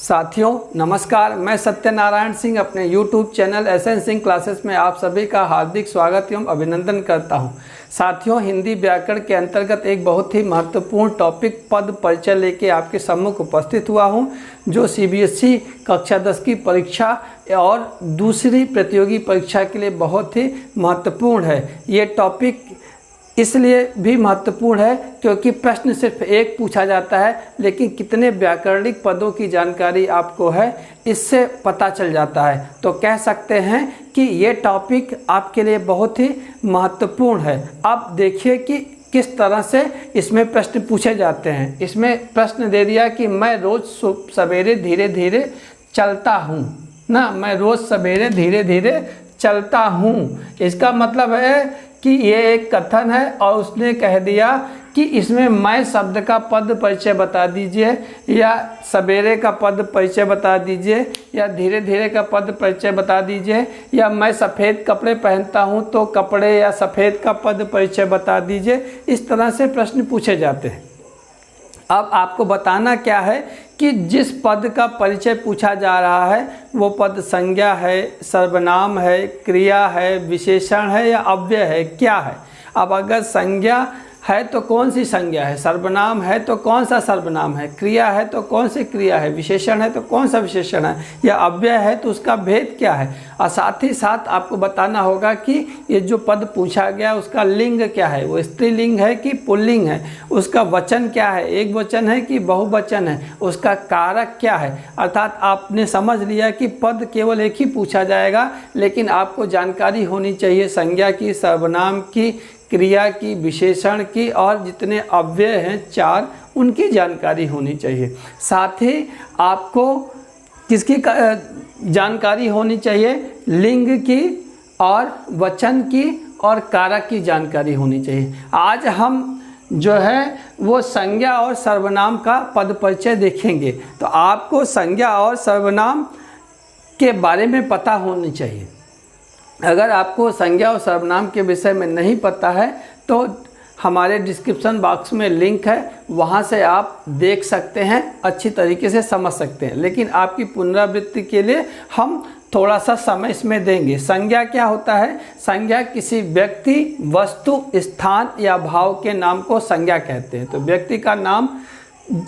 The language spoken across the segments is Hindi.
साथियों नमस्कार, मैं सत्यनारायण सिंह अपने YouTube channel SN Singh classes में आप सभी का हार्दिक स्वागत एवं अभिनंदन करता हूं। साथियों, हिंदी व्याकरण के अंतर्गत एक बहुत ही महत्वपूर्ण टॉपिक पद परिचय लेके आपके सम्मुख उपस्थित हुआ हूं, जो CBSE कक्षा 10 की परीक्षा और दूसरी प्रतियोगी परीक्षा के लिए बहुत ही महत्वपूर्ण है। ये टॉपिक इसलिए भी महत्वपूर्ण है क्योंकि प्रश्न सिर्फ एक पूछा जाता है, लेकिन कितने व्याकरणिक पदों की जानकारी आपको है इससे पता चल जाता है। तो कह सकते हैं कि ये टॉपिक आपके लिए बहुत ही महत्वपूर्ण है। अब देखिए कि किस तरह से इसमें प्रश्न पूछे जाते हैं। इसमें प्रश्न दे दिया कि मैं रोज़ सवेरे धीरे धीरे चलता हूँ ना, मैं रोज़ सवेरे धीरे धीरे चलता हूँ। इसका मतलब है कि ये एक कथन है और उसने कह दिया कि इसमें मैं शब्द का पद परिचय बता दीजिए, या सवेरे का पद परिचय बता दीजिए, या धीरे धीरे का पद परिचय बता दीजिए, या मैं सफ़ेद कपड़े पहनता हूँ तो कपड़े या सफ़ेद का पद परिचय बता दीजिए। इस तरह से प्रश्न पूछे जाते हैं। अब आपको बताना क्या है कि जिस पद का परिचय पूछा जा रहा है वो पद संज्ञा है, सर्वनाम है, क्रिया है, विशेषण है या अव्यय है, क्या है। अब अगर संज्ञा है तो कौन सी संज्ञा है, सर्वनाम है तो कौन सा सर्वनाम है, क्रिया है तो कौन सी क्रिया है, विशेषण है तो कौन सा विशेषण है, या अव्यय है तो उसका भेद क्या है। और साथ ही साथ आपको बताना होगा कि ये जो पद पूछा गया उसका लिंग क्या है, वो स्त्रीलिंग है कि पुल्लिंग है, उसका वचन क्या है, एक वचन है कि बहुवचन है, उसका कारक क्या है। अर्थात आपने समझ लिया कि पद केवल एक ही पूछा जाएगा, लेकिन आपको जानकारी होनी चाहिए संज्ञा की, सर्वनाम की, क्रिया की, विशेषण की, और जितने अव्यय हैं 4 उनकी जानकारी होनी चाहिए। साथ ही आपको किसकी जानकारी होनी चाहिए, लिंग की और वचन की और कारक की जानकारी होनी चाहिए। आज हम जो है वो संज्ञा और सर्वनाम का पद परिचय देखेंगे। तो आपको संज्ञा और सर्वनाम के बारे में पता होनी चाहिए। अगर आपको संज्ञा और सर्वनाम के विषय में नहीं पता है तो हमारे डिस्क्रिप्शन बॉक्स में लिंक है, वहाँ से आप देख सकते हैं, अच्छी तरीके से समझ सकते हैं। लेकिन आपकी पुनरावृत्ति के लिए हम थोड़ा सा समय इसमें देंगे। संज्ञा क्या होता है? संज्ञा किसी व्यक्ति, वस्तु, स्थान या भाव के नाम को संज्ञा कहते हैं। तो व्यक्ति का नाम,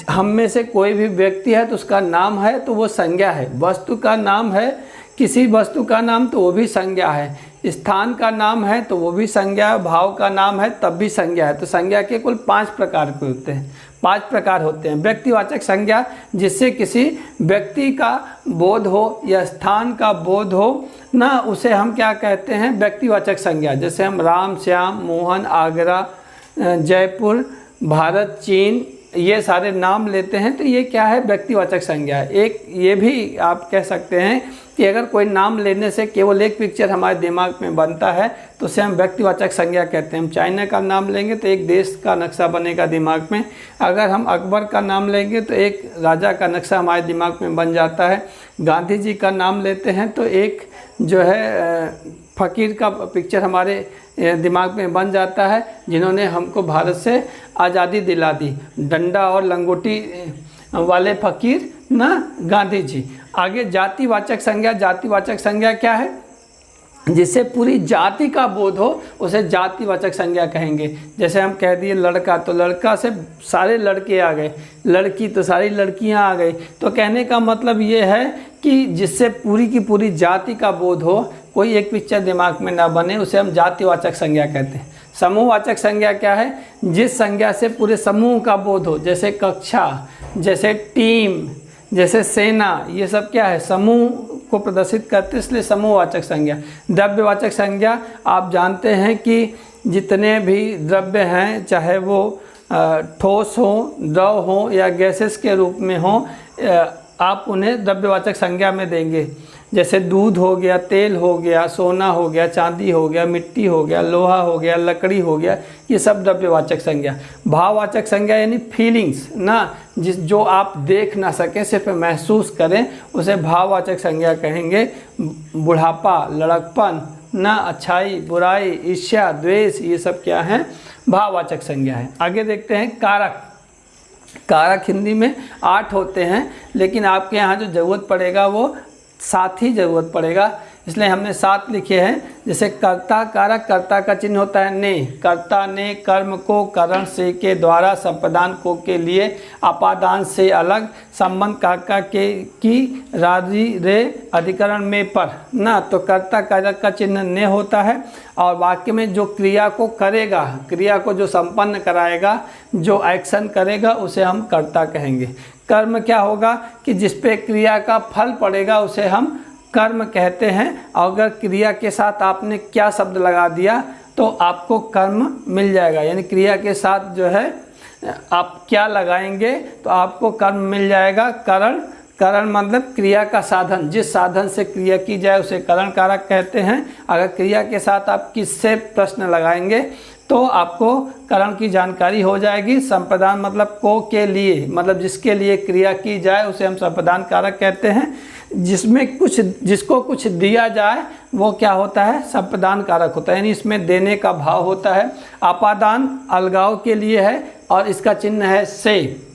हम में से कोई भी व्यक्ति है तो उसका नाम है तो वो संज्ञा है। वस्तु का नाम है, किसी वस्तु का नाम तो वो भी संज्ञा है। स्थान का नाम है तो वो भी संज्ञा है। भाव का नाम है तब भी संज्ञा है। तो संज्ञा के कुल 5 प्रकार के होते हैं, 5 प्रकार होते हैं। व्यक्तिवाचक संज्ञा, जिससे किसी व्यक्ति का बोध हो या स्थान का बोध हो ना, उसे हम क्या कहते हैं, व्यक्तिवाचक संज्ञा। जैसे हम राम, श्याम, मोहन, आगरा, जयपुर, भारत, चीन, ये सारे नाम लेते हैं तो ये क्या है, व्यक्तिवाचक संज्ञा है। एक ये भी आप कह सकते हैं कि अगर कोई नाम लेने से केवल एक पिक्चर हमारे दिमाग में बनता है तो उसे हम व्यक्तिवाचक संज्ञा कहते हैं। हम चाइना का नाम लेंगे तो एक देश का नक्शा बनेगा दिमाग में। अगर हम अकबर का नाम लेंगे तो एक राजा का नक्शा हमारे दिमाग में बन जाता है। गांधी जी का नाम लेते हैं तो एक जो है फ़कीर का पिक्चर हमारे दिमाग में बन जाता है, जिन्होंने हमको भारत से आज़ादी दिला दी। डंडा और लंगोटी वाले फ़कीर ना, गांधी जी। आगे जातिवाचक संज्ञा। जातिवाचक संज्ञा क्या है? जिससे पूरी जाति का बोध हो उसे जातिवाचक संज्ञा कहेंगे। जैसे हम कह दिए लड़का तो लड़का से सारे लड़के आ गए, लड़की तो सारी लड़कियां आ गई। तो कहने का मतलब ये है कि जिससे पूरी की पूरी जाति का बोध हो, कोई एक पिक्चर दिमाग में ना बने, उसे हम जातिवाचक संज्ञा कहते हैं। समूहवाचक संज्ञा क्या है? जिस संज्ञा से पूरे समूह का बोध हो, जैसे कक्षा, जैसे टीम, जैसे सेना, ये सब क्या है, समूह को प्रदर्शित करते हैं, इसलिए समूहवाचक संज्ञा। द्रव्यवाचक संज्ञा, आप जानते हैं कि जितने भी द्रव्य हैं, चाहे वो ठोस हो, द्रव हो या गैसेस के रूप में हो, आप उन्हें द्रव्यवाचक संज्ञा में देंगे। जैसे दूध हो गया, तेल हो गया, सोना हो गया, चांदी हो गया, मिट्टी हो गया, लोहा हो गया, लकड़ी हो गया, ये सब द्रव्यवाचक संज्ञा। भाववाचक संज्ञा यानी फीलिंग्स ना, जो आप देख ना सकें, सिर्फ महसूस करें, उसे भाववाचक संज्ञा कहेंगे। बुढ़ापा, लड़कपन ना, अच्छाई, बुराई, ईर्ष्या, द्वेष, ये सब क्या है, भाववाचक संज्ञा है। आगे देखते हैं कारक। कारक हिंदी में 8 होते हैं, लेकिन आपके यहाँ जो ज़रूरत पड़ेगा वो 7 ही ज़रूरत पड़ेगा, इसलिए हमने 7 लिखे हैं। जैसे कर्ता कारक, कर्ता का चिन्ह होता है ने, कर्ता ने कर्म को करण से के द्वारा, संप्रदान को के लिए, अपादान से अलग, संबंध काका के की, राजी रे, अधिकरण में पर ना। तो कर्ता कारक का चिन्ह ने होता है, और वाक्य में जो क्रिया को करेगा, क्रिया को जो संपन्न कराएगा, जो एक्शन करेगा, उसे हम कर्ता कहेंगे। कर्म क्या होगा कि जिस पे क्रिया का फल पड़ेगा उसे हम कर्म कहते हैं। अगर क्रिया के साथ आपने क्या शब्द लगा दिया तो आपको कर्म मिल जाएगा, यानी क्रिया के साथ जो है आप क्या लगाएंगे तो आपको कर्म मिल जाएगा। करण, करण मतलब क्रिया का साधन, जिस साधन से क्रिया की जाए उसे करण कारक कहते हैं। अगर क्रिया के साथ आप किससे प्रश्न लगाएंगे तो आपको करण की जानकारी हो जाएगी। संप्रदान मतलब को के लिए, मतलब जिसके लिए क्रिया की जाए उसे हम संप्रदान कारक कहते हैं। जिसमें कुछ, जिसको कुछ दिया जाए वो क्या होता है, संप्रदान कारक होता है, यानी इसमें देने का भाव होता है। अपादान अलगाव के लिए है और इसका चिन्ह है से।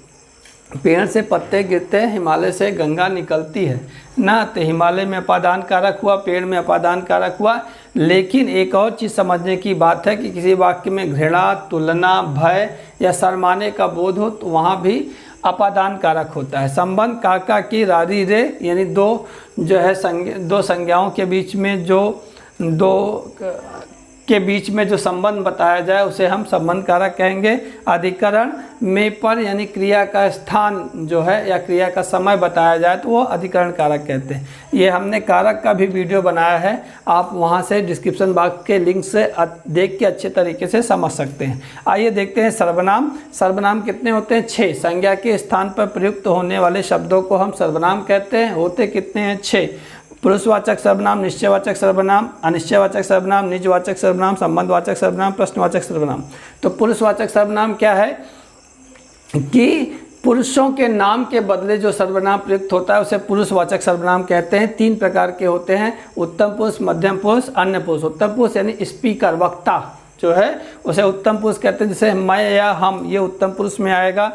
पेड़ से पत्ते गिरते हैं, हिमालय से गंगा निकलती है ना, तो हिमालय में अपादान कारक हुआ, पेड़ में अपादान कारक हुआ। लेकिन एक और चीज़ समझने की बात है कि किसी वाक्य में घृणा, तुलना, भय या शर्माने का बोध हो तो वहाँ भी अपादान कारक होता है। संबंध काका की, रारी रे, यानी दो जो है दो संज्ञाओं के बीच में जो संबंध बताया जाए उसे हम संबंध कारक कहेंगे। अधिकरण में पर, यानी क्रिया का स्थान जो है या क्रिया का समय बताया जाए तो वो अधिकरण कारक कहते हैं। ये हमने कारक का भी वीडियो बनाया है, आप वहाँ से डिस्क्रिप्शन बॉक्स के लिंक से देख के अच्छे तरीके से समझ सकते हैं। आइए देखते हैं सर्वनाम। सर्वनाम कितने होते हैं, 6। संज्ञा के स्थान पर प्रयुक्त होने वाले शब्दों को हम सर्वनाम कहते हैं। होते कितने हैं, 6। पुरुषवाचक सर्वनाम, निश्चयवाचक सर्वनाम, अनिश्चयवाचक सर्वनाम, निजवाचक सर्वनाम, संबंधवाचक सर्वनाम, प्रश्नवाचक सर्वनाम। तो पुरुषवाचक सर्वनाम क्या है कि पुरुषों के नाम के बदले जो सर्वनाम प्रयुक्त होता है उसे पुरुषवाचक सर्वनाम कहते हैं। 3 प्रकार के होते हैं, उत्तम पुरुष, मध्यम पुरुष, अन्य पुरुष। उत्तम पुरुष यानी स्पीकर, वक्ता जो है उसे उत्तम पुरुष कहते हैं, जैसे मैं या हम, ये उत्तम पुरुष में आएगा।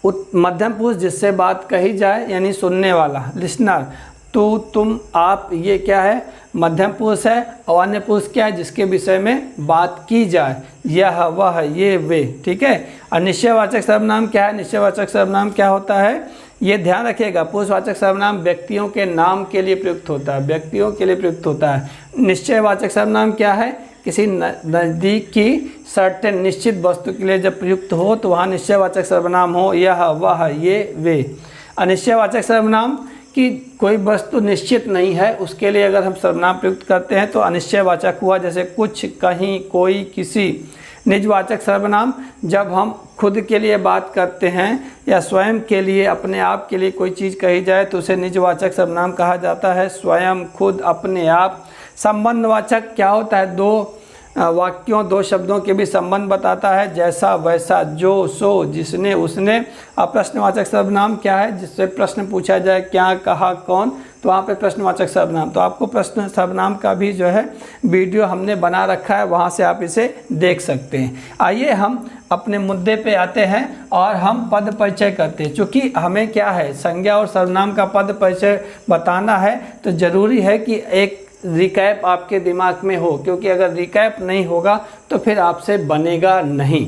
मध्यम पुरुष जिससे बात कही जाए यानी सुनने वाला, लिसनर। तो तुम, आप, ये क्या है, मध्यम पुरुष है। और अन्य पुरुष क्या है, जिसके विषय में बात की जाए, यह, वह, ये, वे, ठीक है। और निश्चयवाचक सर्वनाम क्या है, निश्चयवाचक सर्वनाम क्या होता है, ये ध्यान रखिएगा। पुरुषवाचक सर्वनाम व्यक्तियों के नाम के लिए प्रयुक्त होता है, व्यक्तियों के लिए प्रयुक्त होता है। निश्चयवाचक सर्वनाम क्या है, किसी नज़दीक की सर्टेन निश्चित वस्तु के लिए जब प्रयुक्त हो तो वहाँ निश्चयवाचक सर्वनाम हो, यह, वह, ये, वे। अनिश्चयवाचक सर्वनाम कि कोई वस्तु निश्चित नहीं है उसके लिए अगर हम सर्वनाम प्रयुक्त करते हैं तो अनिश्चयवाचक हुआ, जैसे कुछ, कहीं, कोई, किसी। निजवाचक सर्वनाम जब हम खुद के लिए बात करते हैं या स्वयं के लिए, अपने आप के लिए कोई चीज़ कही जाए तो उसे निजवाचक सर्वनाम कहा जाता है, स्वयं, खुद, अपने आप। संबंधवाचक क्या होता है, 2 वाक्यों, 2 शब्दों के भी संबंध बताता है, जैसा, वैसा, जो, सो, जिसने, उसने। अब प्रश्नवाचक सर्वनाम क्या है, जिससे प्रश्न पूछा जाए, क्या, कहा, कौन, तो वहाँ पे प्रश्नवाचक सर्वनाम। तो आपको प्रश्न सर्वनाम का भी जो है वीडियो हमने बना रखा है, वहाँ से आप इसे देख सकते हैं। आइए हम अपने मुद्दे पे आते हैं और हम पद परिचय करते हैं। चूँकि हमें क्या है, संज्ञा और सर्वनाम का पद परिचय बताना है तो ज़रूरी है कि एक रिकैप आपके दिमाग में हो, क्योंकि अगर रिकैप नहीं होगा तो फिर आपसे बनेगा नहीं।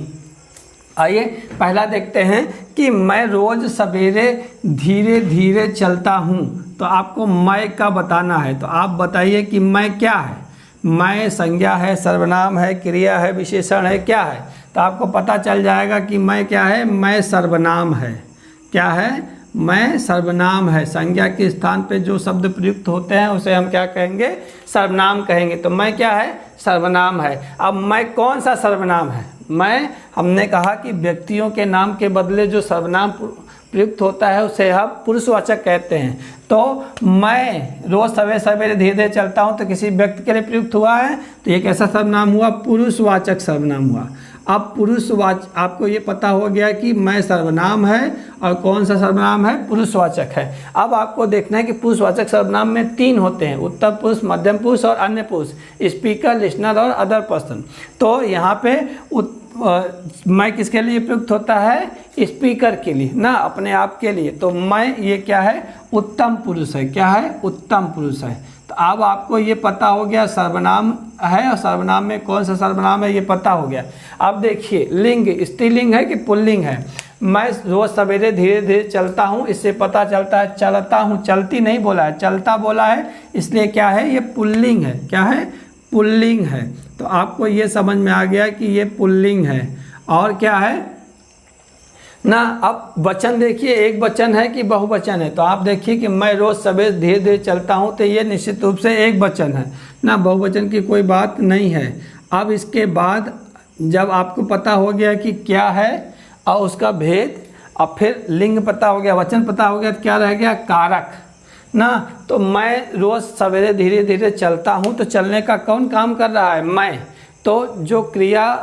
आइए पहला देखते हैं कि मैं रोज़ सवेरे धीरे धीरे चलता हूँ। तो आपको मैं का बताना है, तो आप बताइए कि मैं क्या है। मैं संज्ञा है, सर्वनाम है, क्रिया है, विशेषण है, क्या है। तो आपको पता चल जाएगा कि मैं क्या है, मैं सर्वनाम है। क्या है, मैं सर्वनाम है। संज्ञा के स्थान पे जो शब्द प्रयुक्त होते हैं उसे हम क्या कहेंगे, सर्वनाम कहेंगे। तो मैं क्या है, सर्वनाम है। अब मैं कौन सा सर्वनाम है, मैं, हमने कहा कि व्यक्तियों के नाम के बदले जो सर्वनाम प्रयुक्त होता है उसे हम पुरुषवाचक कहते हैं। तो मैं रोज़ सवेरे सवेरे धीरे धीरे चलता हूँ तो किसी व्यक्ति के लिए प्रयुक्त हुआ है, तो ये कैसा सर्वनाम हुआ, पुरुषवाचक सर्वनाम हुआ। अब पुरुषवाचक, आपको ये पता हो गया कि मैं सर्वनाम है और कौन सा सर्वनाम है, पुरुषवाचक है। अब आपको देखना है कि पुरुषवाचक सर्वनाम में 3 होते हैं, उत्तम पुरुष, मध्यम पुरुष और अन्य पुरुष, स्पीकर, लिसनर और अदर पर्सन। तो यहाँ पे मैं किसके लिए प्रयुक्त होता है, स्पीकर के लिए ना, अपने आप के लिए। तो मैं ये क्या है, उत्तम पुरुष है, क्या है, उत्तम पुरुष है। तो अब आपको ये पता हो गया सर्वनाम है और सर्वनाम में कौन सा सर्वनाम है ये पता हो गया। अब देखिए लिंग स्त्रीलिंग है कि पुल्लिंग है। मैं रोज़ सवेरे धीरे धीरे चलता हूँ, इससे पता चलता है चलता हूँ, चलती नहीं बोला है, चलता बोला है, इसलिए क्या है, ये पुल्लिंग है, क्या है, पुल्लिंग है। तो आपको ये समझ में आ गया कि ये पुल्लिंग है। और क्या है ना, अब वचन देखिए, एक वचन है कि बहुवचन है। तो आप देखिए कि मैं रोज़ सवेरे धीरे धीरे चलता हूँ, तो ये निश्चित रूप से एक वचन है ना, बहुवचन की कोई बात नहीं है। अब इसके बाद जब आपको पता हो गया कि क्या है और उसका भेद, अब फिर लिंग पता हो गया, वचन पता हो गया, तो क्या रह गया, कारक ना। तो मैं रोज़ सवेरे धीरे धीरे चलता हूँ, तो चलने का कौन काम कर रहा है, मैं। तो जो क्रिया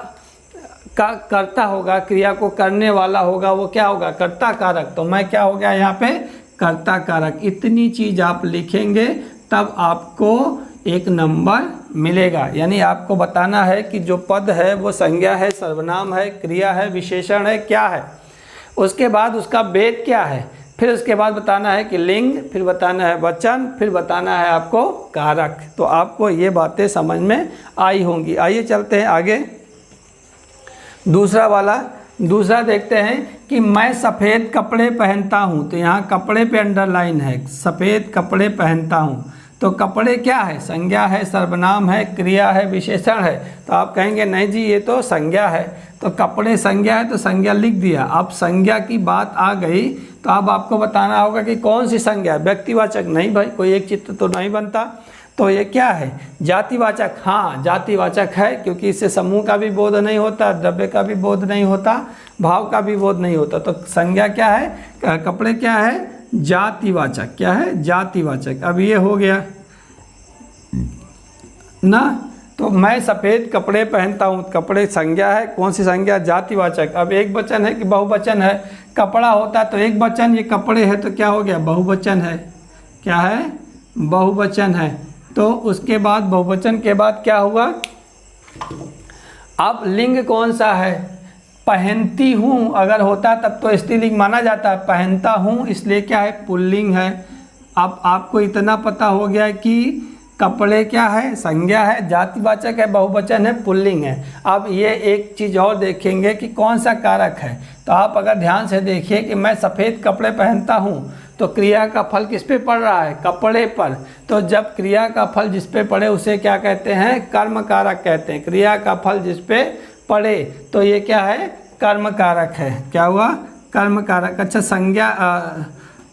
का करता होगा, क्रिया को करने वाला होगा, वो क्या होगा, कर्ता कारक। तो मैं क्या हो गया यहाँ पे, कर्ता कारक। इतनी चीज़ आप लिखेंगे तब आपको एक नंबर मिलेगा। यानी आपको बताना है कि जो पद है वो संज्ञा है, सर्वनाम है, क्रिया है, विशेषण है, क्या है। उसके बाद उसका भेद क्या है, फिर उसके बाद बताना है कि लिंग, फिर बताना है वचन, फिर बताना है आपको कारक। तो आपको ये बातें समझ में आई होंगी। आइए चलते हैं आगे। दूसरा देखते हैं कि मैं सफ़ेद कपड़े पहनता हूँ। तो यहाँ कपड़े पे अंडरलाइन है, सफ़ेद कपड़े पहनता हूँ। तो कपड़े क्या है, संज्ञा है, सर्वनाम है, क्रिया है, विशेषण है। तो आप कहेंगे नहीं जी ये तो संज्ञा है। तो कपड़े संज्ञा है तो संज्ञा लिख दिया। अब संज्ञा की बात आ गई तो अब आपको बताना होगा कि कौन सी संज्ञा, व्यक्तिवाचक नहीं भाई, कोई एक चित्र तो नहीं बनता। तो ये क्या है, जातिवाचक। हाँ जातिवाचक है, क्योंकि इससे समूह का भी बोध नहीं होता, द्रव्य का भी बोध नहीं होता, भाव का भी बोध नहीं होता। तो संज्ञा क्या है, कपड़े क्या है, जातिवाचक, क्या है, जातिवाचक। अब ये हो गया ना। तो मैं सफ़ेद कपड़े पहनता हूँ, कपड़े संज्ञा है, कौन सी संज्ञा, जातिवाचक। अब एक वचन है कि बहुवचन है, कपड़ा होता तो एक वचन, ये कपड़े है तो क्या हो गया, बहुवचन है, क्या है, बहुवचन है। तो उसके बाद बहुवचन के बाद क्या हुआ, अब लिंग कौन सा है, पहनती हूँ अगर होता तब तो स्त्रीलिंग माना जाता है, पहनता हूँ इसलिए क्या है, पुल्लिंग है। अब आपको इतना पता हो गया कि कपड़े क्या है, संज्ञा है, जातिवाचक है, बहुवचन है, पुल्लिंग है। अब ये एक चीज़ और देखेंगे कि कौन सा कारक है। तो आप अगर ध्यान से देखिए कि मैं सफ़ेद कपड़े पहनता हूँ, तो क्रिया का फल किस पे पड़ रहा है, कपड़े पर। तो जब क्रिया का फल जिस पे पड़े उसे क्या कहते हैं, कर्म कारक कहते हैं। क्रिया का फल जिस पे पड़े तो ये क्या है, कर्म कारक है। क्या हुआ, कर्म कारक। अच्छा संज्ञा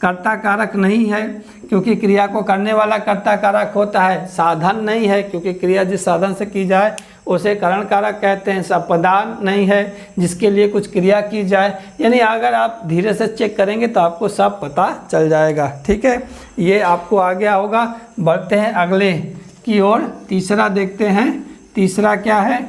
कर्ता कारक नहीं है, क्योंकि क्रिया को करने वाला कर्ता कारक होता है। साधन नहीं है, क्योंकि क्रिया जिस साधन से की जाए उसे करण कारक कहते हैं। संपदान नहीं है, जिसके लिए कुछ क्रिया की जाए। यानी अगर आप धीरे से चेक करेंगे तो आपको सब पता चल जाएगा। ठीक है, ये आपको आ गया होगा। बढ़ते हैं अगले की ओर, तीसरा देखते हैं। तीसरा क्या है,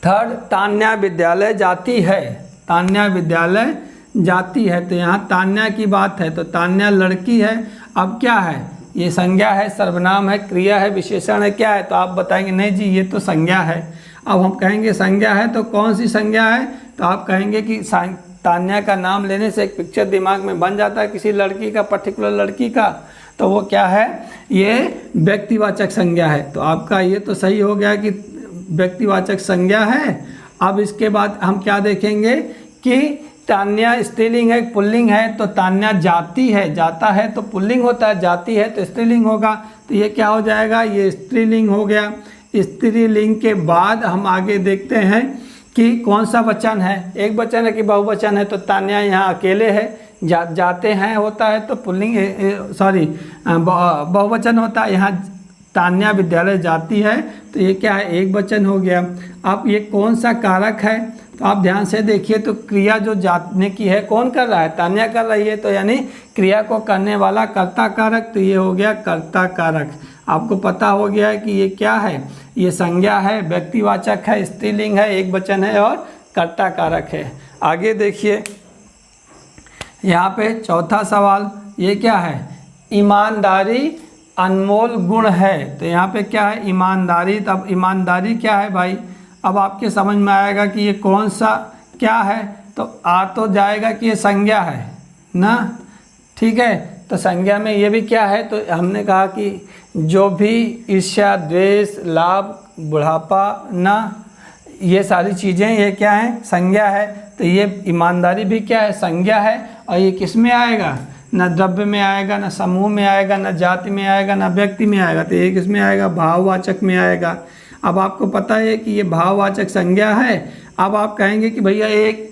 थर्ड, तान्या विद्यालय जाती है। तान्या विद्यालय जाती है, तो यहाँ तान्या की बात है, तो तान्या लड़की है। अब क्या है, ये संज्ञा है, सर्वनाम है, क्रिया है, विशेषण है, क्या है। तो आप बताएंगे नहीं जी ये तो संज्ञा है। अब हम कहेंगे संज्ञा है तो कौन सी संज्ञा है, तो आप कहेंगे कि तान्या का नाम लेने से एक पिक्चर दिमाग में बन जाता है किसी लड़की का, पर्टिकुलर लड़की का। तो वो क्या है, ये व्यक्तिवाचक संज्ञा है। तो आपका ये तो सही हो गया कि व्यक्तिवाचक संज्ञा है। अब इसके बाद हम क्या देखेंगे कि तान्या स्त्रीलिंग है, पुल्लिंग है। तो तान्या जाती है, जाता है तो पुल्लिंग होता है, जाती है तो स्त्रीलिंग होगा। तो ये क्या हो जाएगा, ये स्त्रीलिंग हो गया। स्त्रीलिंग के बाद हम आगे देखते हैं कि कौन सा वचन है, एक वचन है कि बहुवचन है। तो तान्या यहाँ अकेले है, जाते हैं होता है तो पुल्लिंग, सॉरी बहुवचन होता है। यहाँ तान्या विद्यालय जाती है तो ये क्या है, एक वचन हो गया। अब ये कौन सा कारक है, तो आप ध्यान से देखिए। तो क्रिया जो जाने की है कौन कर रहा है, तान्या कर रही है। तो यानी क्रिया को करने वाला कर्ता कारक, तो ये हो गया कर्ता कारक। आपको पता हो गया है कि ये क्या है, ये संज्ञा है, व्यक्तिवाचक है, स्त्रीलिंग है, एक वचन है और कर्ता कारक है। आगे देखिए यहाँ पे चौथा सवाल, ये क्या है, ईमानदारी अनमोल गुण है। तो यहाँ पे क्या है, ईमानदारी। तब ईमानदारी क्या है भाई, अब आपके समझ में आएगा कि ये कौन सा क्या है, तो आ तो जाएगा कि ये संज्ञा है ना, ठीक है। तो संज्ञा में ये भी क्या है, तो हमने कहा कि जो भी ईर्ष्या, द्वेष, लाभ, बुढ़ापा ना, ये सारी चीज़ें ये क्या है, संज्ञा है। तो ये ईमानदारी भी क्या है, संज्ञा है। और ये किस में आएगा, न द्रव्य में आएगा, न समूह में आएगा, न जाति में आएगा, न व्यक्ति में आएगा। तो ये किस में आएगा, भाववाचक में आएगा। अब आपको पता है कि ये भाववाचक संज्ञा है। अब आप कहेंगे कि भैया एक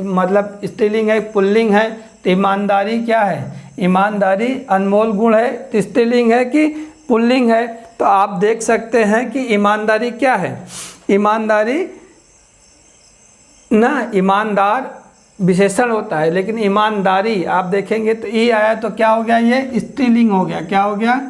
मतलब स्त्रीलिंग है, पुल्लिंग है, तो ईमानदारी क्या है, ईमानदारी अनमोल गुण है, तो स्त्रीलिंग है कि पुल्लिंग है। तो आप देख सकते हैं कि ईमानदारी क्या है, ईमानदारी ना, ईमानदार विशेषण होता है, लेकिन ईमानदारी आप देखेंगे तो ई आया तो क्या हो गया, ये स्त्रीलिंग हो गया। क्या हो गया,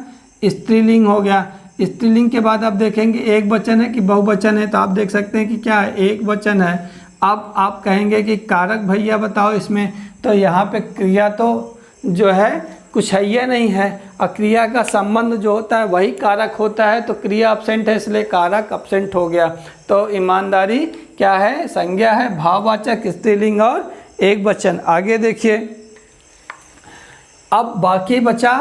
स्त्रीलिंग हो गया। स्त्रीलिंग के बाद आप देखेंगे एक वचन है कि बहुवचन है, तो आप देख सकते हैं कि क्या है, एक वचन है। अब आप कहेंगे कि कारक भैया बताओ इसमें, तो यहाँ पे क्रिया तो जो है कुछ है ये नहीं है, और क्रिया का संबंध जो होता है वही कारक होता है। तो क्रिया अब्सेंट है, इसलिए कारक अब्सेंट हो गया। तो ईमानदारी क्या है, संज्ञा है, भाववाचक, स्त्रीलिंग और एक वचन। आगे देखिए, अब बाकी बचा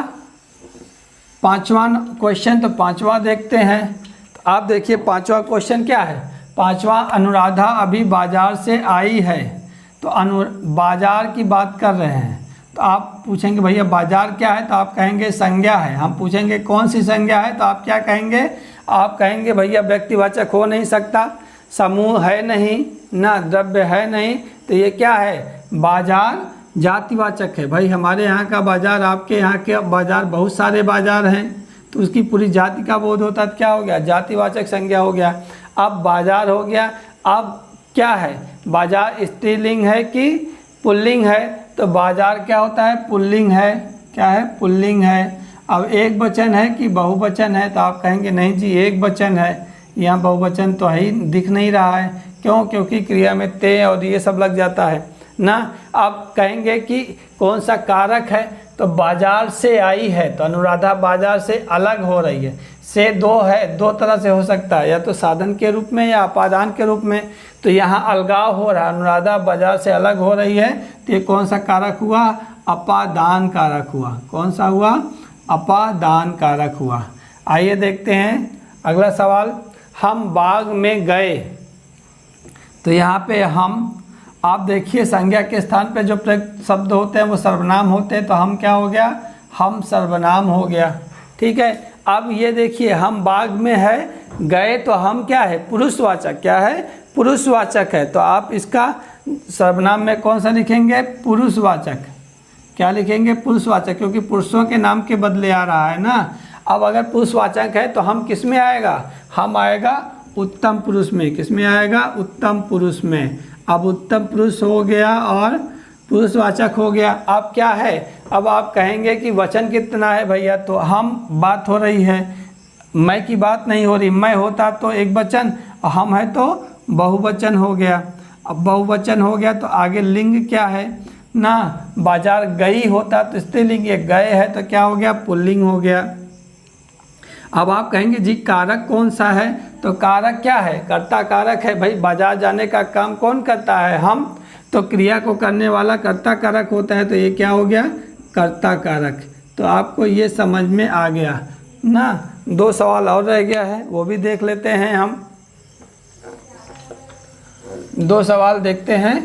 पांचवा क्वेश्चन। तो पांचवा देखते हैं। तो आप देखिए पांचवा क्वेश्चन क्या है, पांचवा, अनुराधा अभी बाजार से आई है। तो बाजार की बात कर रहे हैं। तो आप पूछेंगे भैया बाजार क्या है, तो आप कहेंगे संज्ञा है। हम पूछेंगे कौन सी संज्ञा है, तो आप क्या कहेंगे, आप कहेंगे भैया व्यक्तिवाचक हो नहीं सकता, समूह है नहीं ना, द्रव्य है नहीं, तो ये क्या है, बाजार जातिवाचक है। भाई हमारे यहाँ का बाजार, आपके यहाँ के बाजार, बहुत सारे बाजार हैं, तो उसकी पूरी जाति का बोध होता है, तो क्या हो गया, जातिवाचक संज्ञा हो गया। अब बाजार हो गया। अब क्या है, बाजार स्त्रीलिंग है कि पुल्लिंग है, तो बाजार क्या होता है, पुल्लिंग है। क्या है, पुल्लिंग है। अब एक वचन है कि बहुवचन है, तो आप कहेंगे नहीं जी एक वचन है, यहाँ बहुवचन तो है ही दिख नहीं रहा है। क्यों, क्योंकि क्रिया में ते और ये सब लग जाता है ना। आप कहेंगे कि कौन सा कारक है, तो बाजार से आई है, तो अनुराधा बाजार से अलग हो रही है। से दो है, दो तरह से हो सकता है, या तो साधन के रूप में या अपादान के रूप में। तो यहाँ अलगाव हो रहा है, अनुराधा बाजार से अलग हो रही है, तो ये कौन सा कारक हुआ, अपादान कारक हुआ। कौन सा हुआ, अपादान कारक हुआ। आइए देखते हैं अगला सवाल, हम बाग में गए। तो यहाँ पे हम, आप देखिए संज्ञा के स्थान पे जो प्रयुक्त शब्द होते हैं वो सर्वनाम होते हैं, तो हम क्या हो गया, हम सर्वनाम हो गया। ठीक है। अब ये देखिए हम बाग में है, गए तो हम क्या है, पुरुषवाचक। क्या है, पुरुषवाचक है। तो आप इसका सर्वनाम में कौन सा लिखेंगे, पुरुषवाचक। क्या लिखेंगे, पुरुषवाचक, क्योंकि पुरुषों के नाम के बदले आ रहा है ना। अब अगर पुरुषवाचक है तो हम किस में आएगा, हम आएगा उत्तम पुरुष में। किस में आएगा, उत्तम पुरुष में। अब उत्तम पुरुष हो गया और पुरुषवाचक हो गया। अब क्या है, अब आप कहेंगे कि वचन कितना है भैया, तो हम बात हो रही है, मैं की बात नहीं हो रही। मैं होता तो एक वचन, और हम है तो बहुवचन हो गया। अब बहुवचन हो गया तो आगे लिंग क्या है ना, बाजार गई होता तो स्त्रीलिंग, ये गए है तो क्या हो गया, पुल्लिंग हो गया। अब आप कहेंगे जी कारक कौन सा है, तो कारक क्या है, कर्ता कारक है। भाई बाजार जाने का काम कौन करता है, हम, तो क्रिया को करने वाला कर्ता कारक होता है, तो ये क्या हो गया, कर्ता कारक। तो आपको ये समझ में आ गया ना। दो सवाल और रह गया है, वो भी देख लेते हैं हम। दो सवाल देखते हैं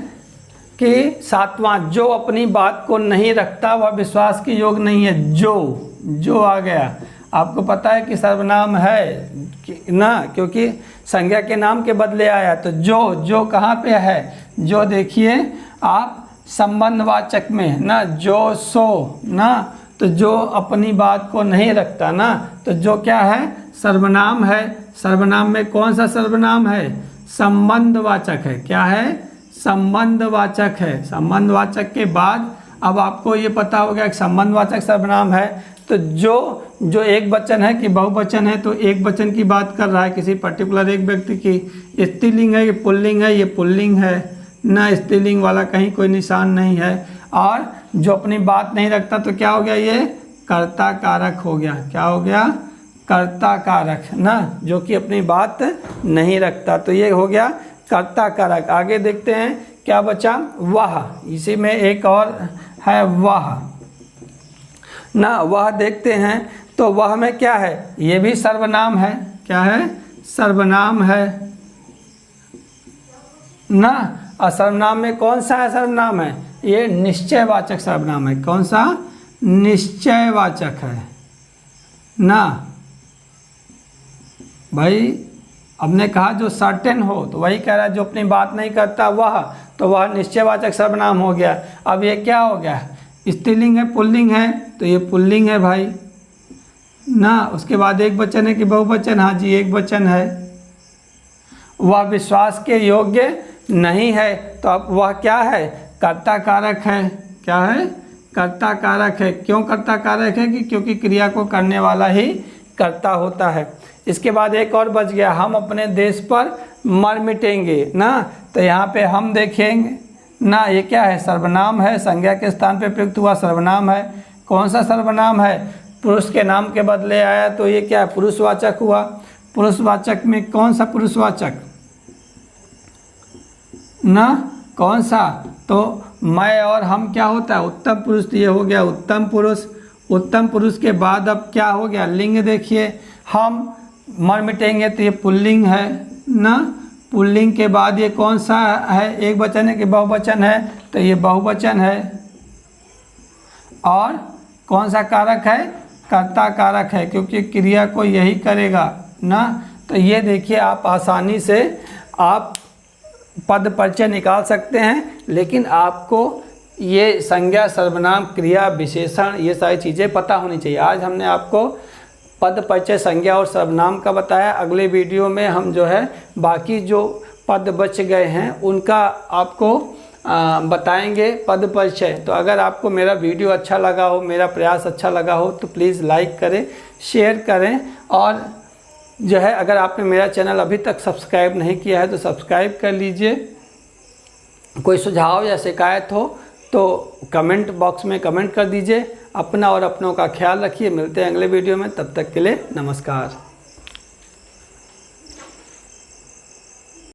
कि सातवां, जो अपनी बात को नहीं रखता वह विश्वास के योग नहीं है। जो आ गया, आपको पता है कि सर्वनाम है ना, क्योंकि संज्ञा के नाम के बदले आया। तो जो कहाँ पे है, जो देखिए आप संबंधवाचक में ना, जो सो ना, तो जो अपनी बात को नहीं रखता ना, तो जो क्या है, सर्वनाम है। सर्वनाम में कौन सा सर्वनाम है, संबंधवाचक है। क्या है, संबंधवाचक है। संबंधवाचक के बाद अब आपको ये पता हो गया कि संबंधवाचक सर्वनाम है, तो जो जो एक वचन है कि बहुवचन है, तो एक वचन की बात कर रहा है, किसी पर्टिकुलर एक व्यक्ति की। स्त्रीलिंग है, ये पुल्लिंग है, ये पुल्लिंग है ना, स्त्रीलिंग वाला कहीं कोई निशान नहीं है। और जो अपनी बात नहीं रखता तो क्या हो गया, ये कर्ता कारक हो गया। क्या हो गया, कर्ता कारक ना, जो कि अपनी बात नहीं रखता, तो ये हो गया कर्ता कारक। आगे देखते हैं क्या बचा, वह। इसी में एक और है वह ना, वह देखते हैं तो वह में क्या है, ये भी सर्वनाम है। क्या है, सर्वनाम है ना। और सर्वनाम में कौन सा है, सर्वनाम है ये निश्चयवाचक सर्वनाम है। कौन सा, निश्चयवाचक है ना भाई। हमने कहा जो सर्टेन हो, तो वही कह रहा है जो अपनी बात नहीं करता वह, तो वह निश्चयवाचक सर्वनाम हो गया। अब ये क्या हो गया, स्त्रीलिंग है, पुल्लिंग है, तो ये पुल्लिंग है भाई ना। उसके बाद एक वचन है कि बहुवचन, हाँ जी एक वचन है। वह विश्वास के योग्य नहीं है, तो अब वह क्या है, कर्ता कारक है। क्या है, कर्ता कारक है। क्यों कर्ता कारक है, कि क्योंकि क्रिया को करने वाला ही कर्ता होता है। इसके बाद एक और बच गया, हम अपने देश पर मर मिटेंगे ना, तो यहाँ पे हम देखेंगे ना, ये क्या है, सर्वनाम है, संज्ञा के स्थान पे प्रयुक्त हुआ सर्वनाम है। कौन सा सर्वनाम है, पुरुष के नाम के बदले आया, तो ये क्या है, पुरुषवाचक हुआ। पुरुषवाचक में कौन सा पुरुषवाचक ना, कौन सा, तो मैं और हम क्या होता है, उत्तम पुरुष, तो ये हो गया उत्तम पुरुष। उत्तम पुरुष के बाद अब क्या हो गया, लिंग देखिए, हम मर मिटेंगे, तो ये पुल्लिंग है ना। पुल्लिंग के बाद ये कौन सा है, एक वचन है कि बहुवचन है, तो ये बहुवचन है। और कौन सा कारक है, कर्ता कारक है, क्योंकि क्रिया को यही करेगा ना। तो ये देखिए आप आसानी से आप पद परिचय निकाल सकते हैं, लेकिन आपको ये संज्ञा, सर्वनाम, क्रिया, विशेषण, ये सारी चीज़ें पता होनी चाहिए। आज हमने आपको पद परिचय, संज्ञा और सर्वनाम का बताया। अगले वीडियो में हम जो है बाकी जो पद बच गए हैं उनका आपको बताएंगे पद परिचय। तो अगर आपको मेरा वीडियो अच्छा लगा हो, मेरा प्रयास अच्छा लगा हो, तो प्लीज़ लाइक करें, शेयर करें, और जो है अगर आपने मेरा चैनल अभी तक सब्सक्राइब नहीं किया है तो सब्सक्राइब कर लीजिए। कोई सुझाव या शिकायत हो तो कमेंट बॉक्स में कमेंट कर दीजिए। अपना और अपनों का ख्याल रखिए। मिलते हैं अगले वीडियो में, तब तक के लिए नमस्कार।